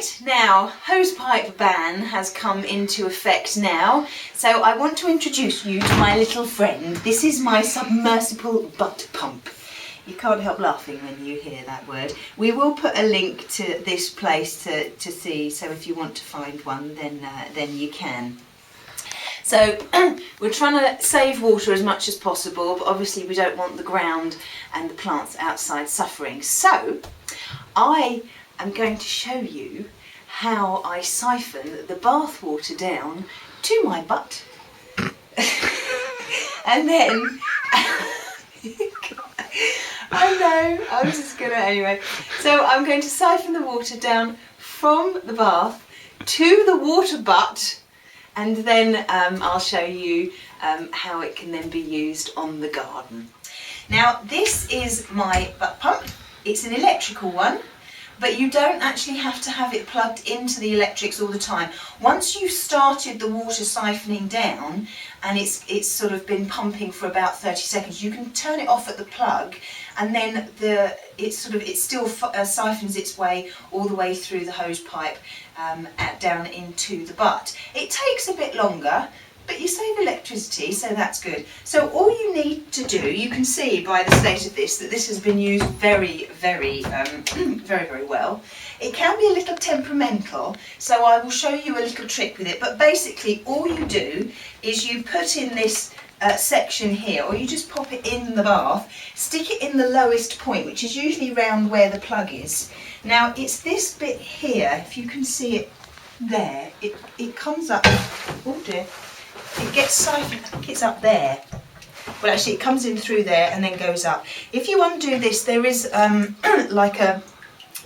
Right, now hosepipe ban has come into effect now, so I want to introduce you to my little friend. This is my submersible butt pump. You can't help laughing when you hear that word. We will put a link to this place to see, so if you want to find one then you can. So we're trying to save water as much as possible, but obviously we don't want the ground and the plants outside suffering. So I am going to show you how I siphon the bath water down to my butt. And then I know, I'm just gonna anyway. So I'm going to siphon the water down from the bath to the water butt, and then I'll show you how it can then be used on the garden. Now this is my butt pump. It's an electrical one, but you don't actually have to have it plugged into the electrics all the time. Once you've started the water siphoning down and it's sort of been pumping for about 30 seconds, you can turn it off at the plug, and then it still siphons its way all the way through the hose pipe down into the butt. It takes a bit longer, but you save electricity, so that's good. So all you need to do, you can see by the state of this that this has been used very, very well. It can be a little temperamental, so I will show you a little trick with it, but basically all you do is you put in this section here, or you just pop it in the bath, stick it in the lowest point, which is usually round where the plug is. Now it's this bit here, if you can see it there, it comes up, oh dear, it gets siphoned, I think it's up there. Well actually it comes in through there and then goes up. If you undo this, there is like a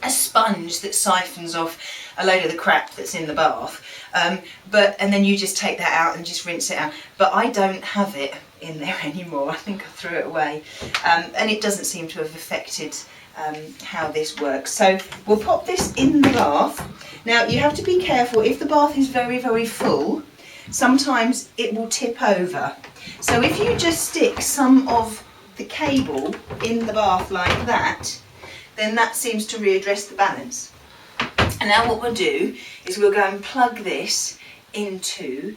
sponge that siphons off a load of the crap that's in the bath, and then you just take that out and just rinse it out. But I don't have it in there anymore, I think I threw it away, and it doesn't seem to have affected how this works. So we'll pop this in the bath. Now you have to be careful, if the bath is very, very full, sometimes it will tip over. So if you just stick some of the cable in the bath like that, then that seems to readdress the balance. And now what we'll do is we'll go and plug this into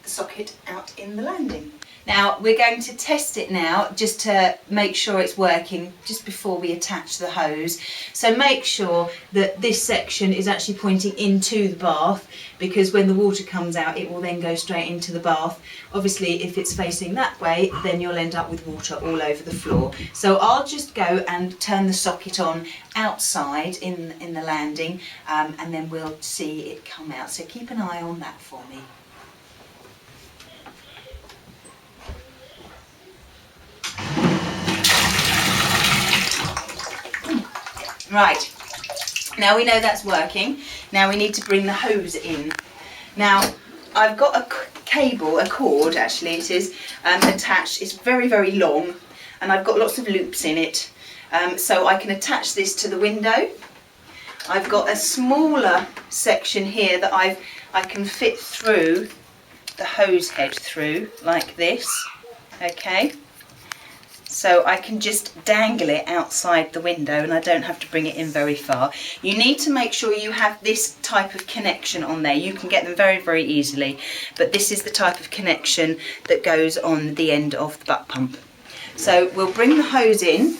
the socket out in the landing. Now we're going to test it now just to make sure it's working just before we attach the hose. So make sure that this section is actually pointing into the bath, because when the water comes out it will then go straight into the bath. Obviously if it's facing that way then you'll end up with water all over the floor. So I'll just go and turn the socket on outside in the landing, and then we'll see it come out. So keep an eye on that for me. Right, now we know that's working. Now we need to bring the hose in. Now I've got a cable, a cord actually it is, attached. It's very, very long and I've got lots of loops in it, so I can attach this to the window. I've got a smaller section here that I can fit through the hose head through like this, okay? So I can just dangle it outside the window and I don't have to bring it in very far. You need to make sure you have this type of connection on there. You can get them very, very easily, but this is the type of connection that goes on the end of the butt pump. So we'll bring the hose in.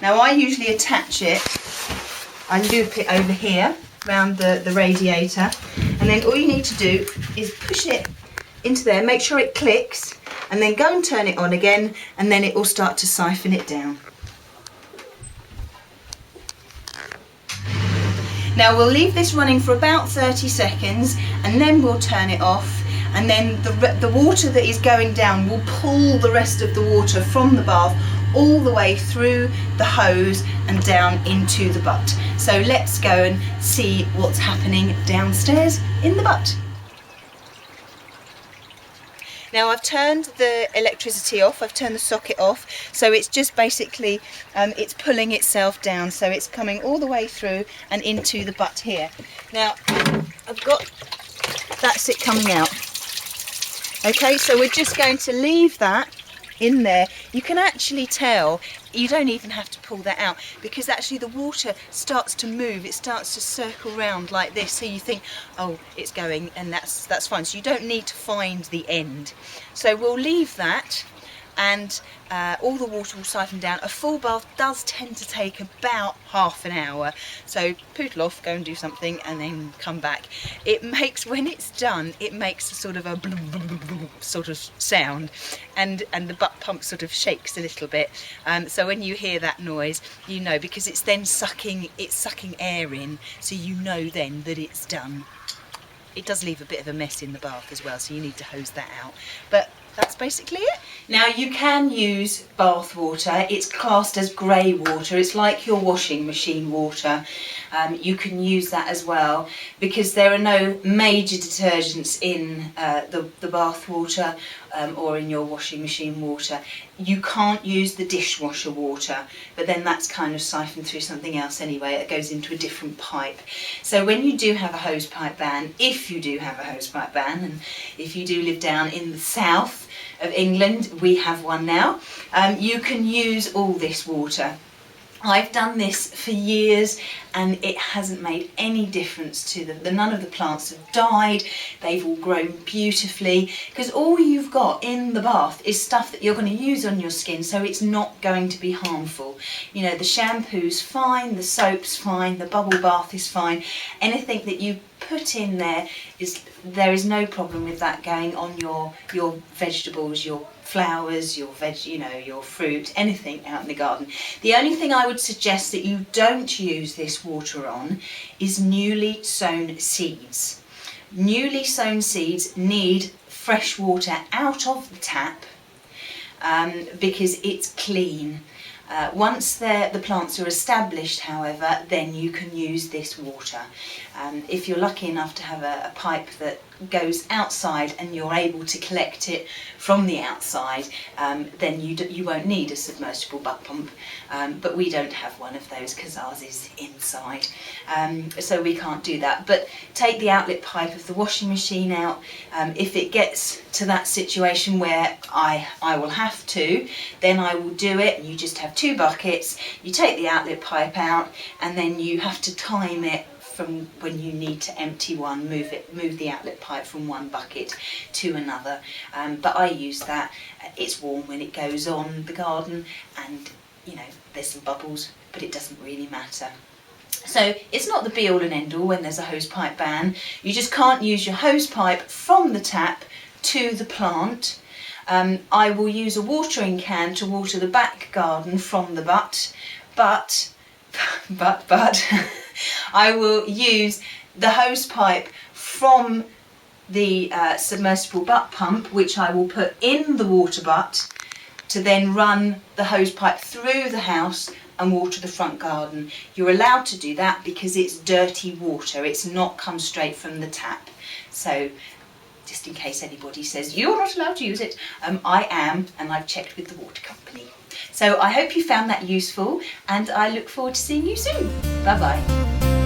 Now I usually attach it, I loop it over here around the radiator, and then all you need to do is push it into there, make sure it clicks, and then go and turn it on again, and then it will start to siphon it down. Now we'll leave this running for about 30 seconds and then we'll turn it off, and then the water that is going down will pull the rest of the water from the bath all the way through the hose and down into the butt. So let's go and see what's happening downstairs in the butt. Now I've turned the electricity off, I've turned the socket off, so it's just basically, it's pulling itself down, so it's coming all the way through and into the butt here. Now I've got, that's it coming out. Okay, so we're just going to leave that in there, you can actually tell, you don't even have to pull that out, because actually the water starts to move, it starts to circle round like this, so you think, oh, it's going, and that's fine. So you don't need to find the end. So we'll leave that, and all the water will siphon down. A full bath does tend to take about half an hour, so poodle off, go and do something, and then come back. It makes, when it's done, it makes a sort of a blum, blum, blum, blum sort of sound, and the butt pump sort of shakes a little bit. So when you hear that noise, you know, because it's then sucking air in, so you know then that it's done. It does leave a bit of a mess in the bath as well, so you need to hose that out. But that's basically it. Now you can use bath water. It's classed as grey water. It's like your washing machine water. You can use that as well, because there are no major detergents in the bath water or in your washing machine water. You can't use the dishwasher water, but then that's kind of siphoned through something else anyway. It goes into a different pipe. So when you do have a hosepipe ban, if you do have a hosepipe ban, and if you do live down in the south of England, we have one now, you can use all this water. I've done this for years and it hasn't made any difference to them. None of the plants have died, they've all grown beautifully, because all you've got in the bath is stuff that you're going to use on your skin, so it's not going to be harmful. You know, the shampoo's fine, the soap's fine, the bubble bath is fine. Anything that you put in there is no problem with that going on your vegetables, your flowers, your your fruit, anything out in the garden. The only thing I would suggest that you don't use this water on is newly sown seeds. Newly sown seeds need fresh water out of the tap because it's clean. Once the plants are established, however, then you can use this water. If you're lucky enough to have a pipe that goes outside and you're able to collect it from the outside, then you won't need a submersible butt pump, but we don't have one of those because ours is inside, so we can't do that. But take the outlet pipe of the washing machine out. If it gets to that situation where I will have to, then I will do it. You just have 2 buckets, you take the outlet pipe out, and then you have to time it from when you need to empty one, move the outlet pipe from one bucket to another. But I use that. It's warm when it goes on the garden, and you know, there's some bubbles, but it doesn't really matter. So it's not the be all and end all when there's a hose pipe ban. You just can't use your hose pipe from the tap to the plant. I will use a watering can to water the back garden from the but I will use the hose pipe from the submersible butt pump, which I will put in the water butt to then run the hose pipe through the house and water the front garden. You're allowed to do that because it's dirty water. It's not come straight from the tap. So just in case anybody says you're not allowed to use it, I am, and I've checked with the water company. So I hope you found that useful, and I look forward to seeing you soon. Bye bye.